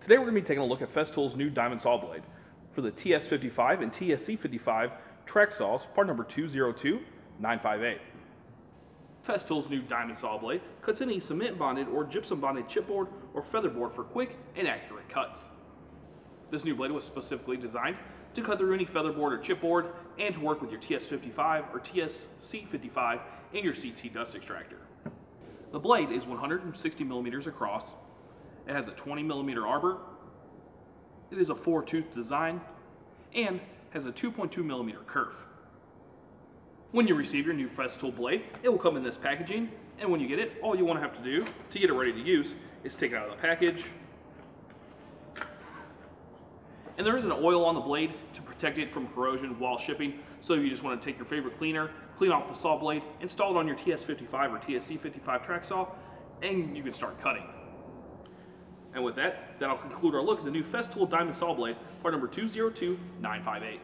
Today we're going to be taking a look at Festool's new diamond saw blade for the TS55 and TSC55 track saws, part number 202958. Festool's new diamond saw blade cuts any cement bonded or gypsum bonded chipboard or featherboard for quick and accurate cuts. This new blade was specifically designed to cut through any featherboard or chipboard and to work with your TS55 or TSC55 and your CT dust extractor. The blade is 160 millimeters across. It has a 20 millimeter arbor. It is a 4-tooth design and has a 2.2 millimeter kerf. When you receive your new Festool blade, it will come in this packaging, and when you get it, all you want to have to do to get it ready to use is take it out of the package. And there is an oil on the blade to protect it from corrosion while shipping, so if you just want to take your favorite cleaner, clean off the saw blade, install it on your TS55 or TSC55 track saw, and you can start cutting. And with that, that'll conclude our look at the new Festool diamond saw blade, part number 202958.